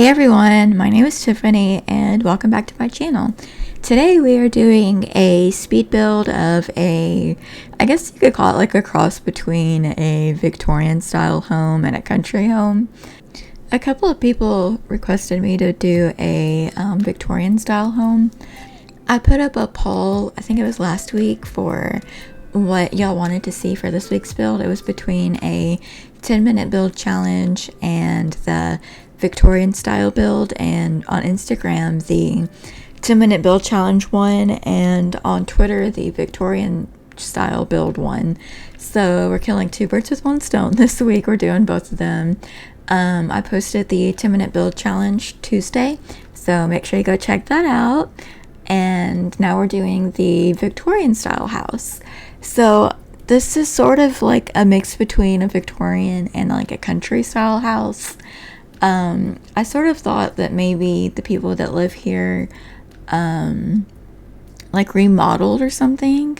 Hey everyone, my name is Tiffany and welcome back to my channel. Today we are doing a speed build of I guess you could call it like a cross between a Victorian style home and a country home. A couple of people requested me to do a Victorian style home. I put up a poll, I think it was last week, for what y'all wanted to see for this week's build. It was between a 10-minute build challenge and the Victorian style build, and on Instagram the 10-minute build challenge won, and on Twitter the Victorian style build won. So we're killing two birds with one stone this week. We're doing both of them. I posted the 10-minute build challenge Tuesday, so make sure you go check that out. And now we're doing the Victorian style house. So this is sort of like a mix between a Victorian and like a country style house. I sort of thought that maybe the people that live here like remodeled or something,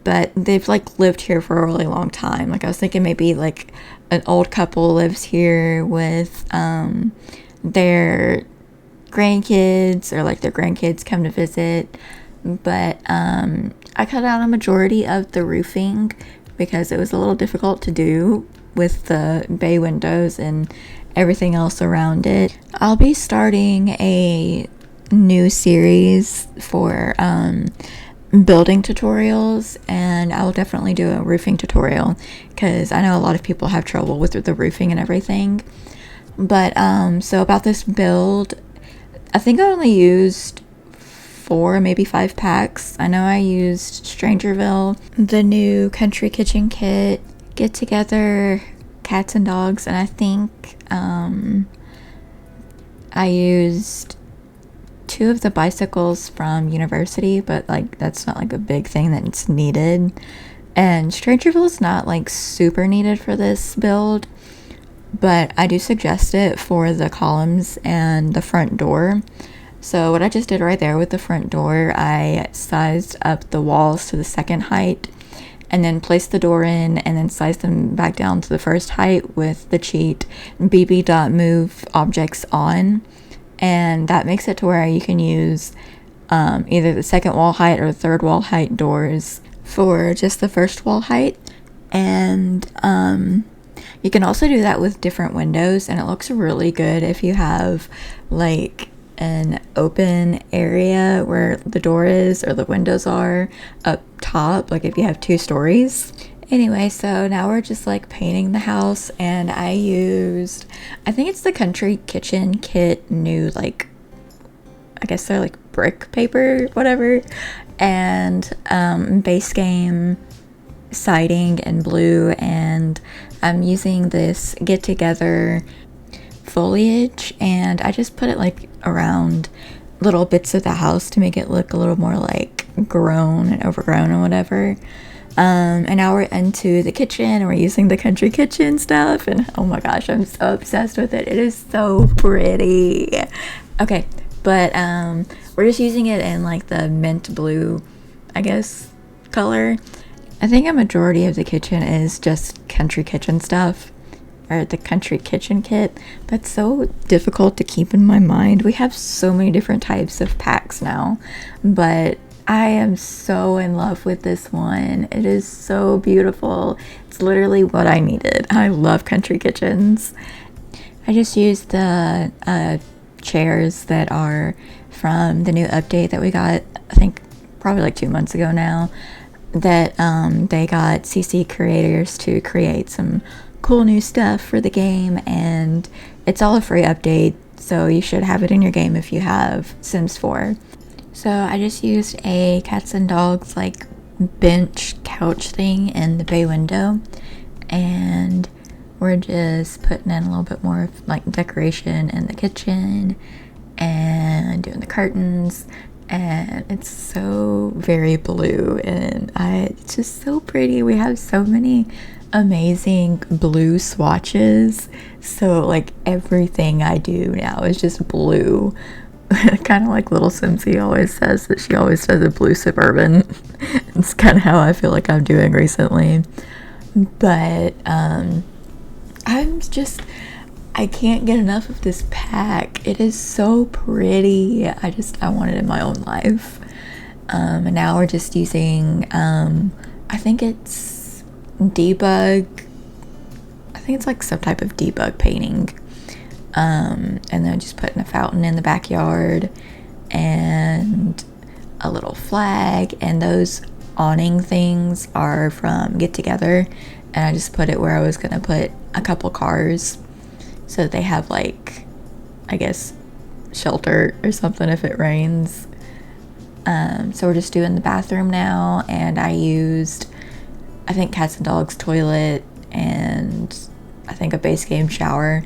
but they've like lived here for a really long time. Like I was thinking maybe like an old couple lives here with their grandkids, or like their grandkids come to visit. But I cut out a majority of the roofing because it was a little difficult to do with the bay windows and everything else around it. I'll be starting a new series for building tutorials, and I will definitely do a roofing tutorial because I know a lot of people have trouble with the roofing and everything. But so about this build, I think I only used 4, maybe 5 packs. I know I used Strangerville, the new country kitchen kit, Get Together, cats and dogs, and I think I used 2 of the bicycles from university, but like that's not like a big thing that's needed. And Strangerville is not like super needed for this build, but I do suggest it for the columns and the front door. So what I just did right there with the front door, I sized up the walls to the second height and then placed the door in and then sized them back down to the first height with the cheat bb.moveobjects on. And that makes it to where you can use either the second wall height or third wall height doors for just the first wall height. And you can also do that with different windows, and it looks really good if you have like an open area where the door is or the windows are up top, like if you have 2 stories. Anyway, so now we're just like painting the house, and I think it's the country kitchen kit new, like I guess they're like brick paper, whatever, and base game siding in blue, and I'm using this Get Together foliage, and I just put it like around little bits of the house to make it look a little more like grown and overgrown and whatever. And now we're into the kitchen, and we're using the country kitchen stuff, and oh my gosh, I'm so obsessed with it. It is so pretty. Okay, but we're just using it in like the mint blue, I guess, color. I think a majority of the kitchen is just country kitchen stuff, or the country kitchen kit. That's so difficult to keep in my mind. We have so many different types of packs now, but I am so in love with this one. It is so beautiful. It's literally what I needed. I love country kitchens. I just used the chairs that are from the new update that we got, I think probably like 2 months ago now, that they got CC creators to create some cool new stuff for the game, and it's all a free update, so you should have it in your game if you have Sims 4. So I just used a cats and dogs like bench couch thing in the bay window, and we're just putting in a little bit more of like decoration in the kitchen and doing the curtains, and it's so very blue, and it's just so pretty. We have so many amazing blue swatches, so like everything I do now is just blue. Kind of like little Simsy always says that she always does a blue Suburban. It's kind of how I feel like I'm doing recently. But I I can't get enough of this pack. It is so pretty. I want it in my own life. And now we're just using, I think it's Daniibugg. I think it's like some type of Daniibugg painting. And then just putting a fountain in the backyard and a little flag, and those awning things are from Get Together, and I just put it where I was gonna put a couple cars so that they have, like, I guess shelter or something if it rains. So we're just doing the bathroom now, and I used, I think, Cats and Dogs toilet and I think a base game shower.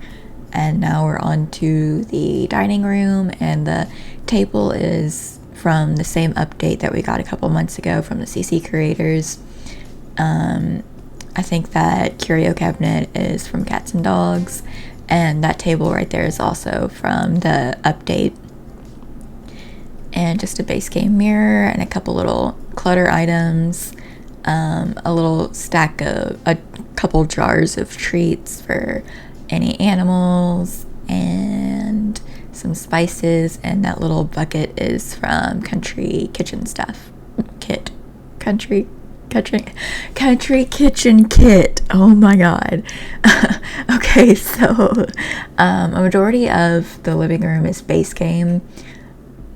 And now we're on to the dining room, and the table is from the same update that we got a couple months ago from the CC creators. I think that curio cabinet is from Cats and Dogs, and that table right there is also from the update. And just a base game mirror and a couple little clutter items, a little stack of a couple jars of treats for any animals, and some spices, and that little bucket is from Country Kitchen Stuff Kit. Country Kitchen Kit. Oh my god. Okay, so a majority of the living room is base game,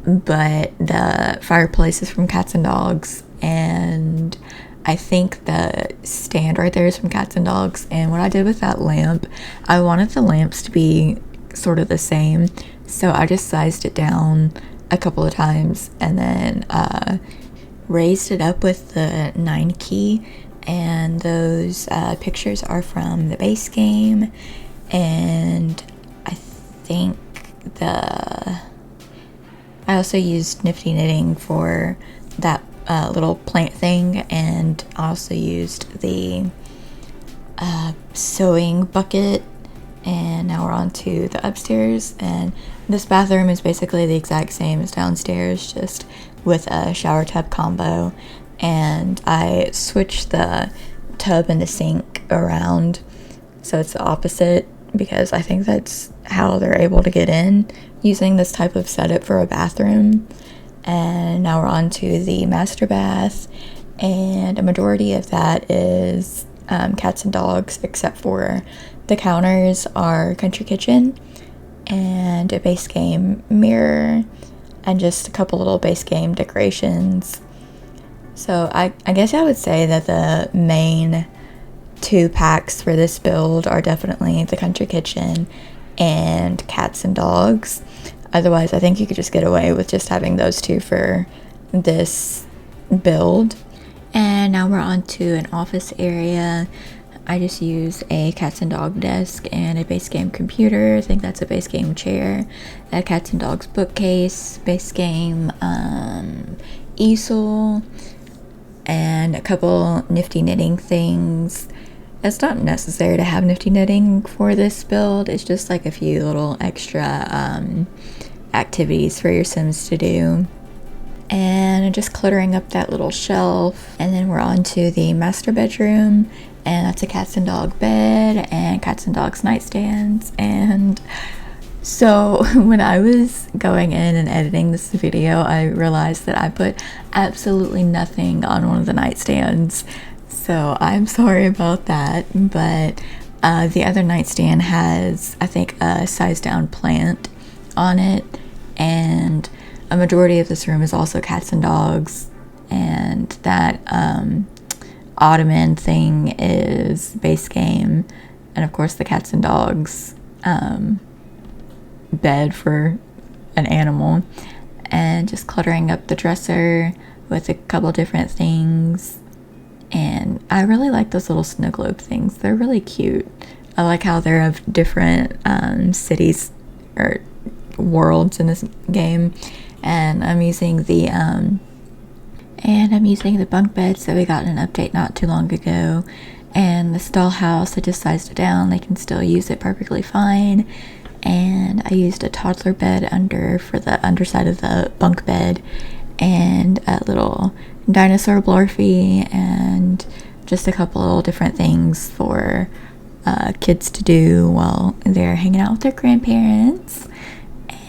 but the fireplace is from Cats and Dogs, and I think the stand right there is from Cats and Dogs. And what I did with that lamp, I wanted the lamps to be sort of the same, so I just sized it down a couple of times and then raised it up with the 9 key, and those pictures are from the base game. And I think I also used Nifty Knitting for that little plant thing, and I also used the sewing bucket. And now we're on to the upstairs, and this bathroom is basically the exact same as downstairs, just with a shower tub combo. And I switched the tub and the sink around so it's the opposite, because I think that's how they're able to get in using this type of setup for a bathroom. And now we're on to the master bath, and a majority of that is Cats and Dogs, except for the counters are Country Kitchen, and a base game mirror, and just a couple little base game decorations. So I guess I would say that the main 2 packs for this build are definitely the Country Kitchen and Cats and Dogs. Otherwise, I think you could just get away with just having those 2 for this build. And now we're on to an office area. I just use a Cats and Dog desk and a base game computer. I think that's a base game chair. A Cats and Dogs bookcase, base game easel, and a couple nifty knitting things. It's not necessary to have nifty knitting for this build. It's just like a few little extra activities for your Sims to do. And just cluttering up that little shelf. And then we're on to the master bedroom, and that's a Cats and Dog bed and Cats and Dogs nightstands. And so when I was going in and editing this video, I realized that I put absolutely nothing on one of the nightstands, so I'm sorry about that. But the other nightstand has, I think, a sized down plant on it, and a majority of this room is also Cats and Dogs, and that ottoman thing is base game, and of course the Cats and Dogs bed for an animal. And just cluttering up the dresser with a couple different things. And I really like those little snow globe things. They're really cute. I like how they're of different cities or worlds in this game. And I'm using the bunk beds that we got in an update not too long ago. And the stall house, I just sized it down. They can still use it perfectly fine. And I used a toddler bed for the underside of the bunk bed, and a little dinosaur blorfy, and just a couple little different things for kids to do while they're hanging out with their grandparents,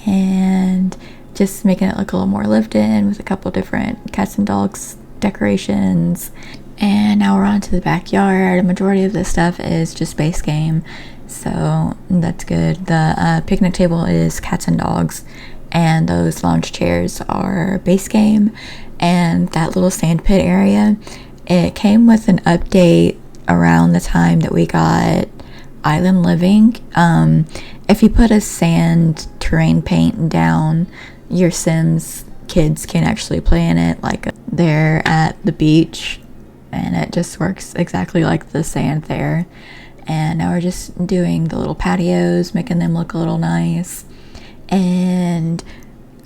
and just making it look a little more lived in with a couple different cats and dogs decorations. And now we're on to the backyard. A majority of this stuff is just base game, so that's good. The picnic table is cats and dogs, and those lounge chairs are base game. And that little sand pit area, it came with an update around the time that we got Island Living. If you put a sand terrain paint down, your Sims kids can actually play in it like they're at the beach, and it just works exactly like the sand there. And now we're just doing the little patios, making them look a little nice. And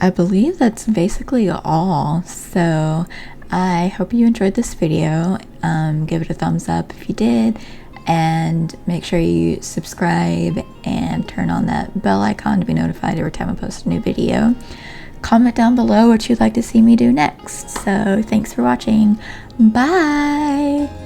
I believe that's basically all. So I hope you enjoyed this video. Give it a thumbs up if you did, and make sure you subscribe and turn on that bell icon to be notified every time I post a new video. Comment down below what you'd like to see me do next. So thanks for watching. Bye.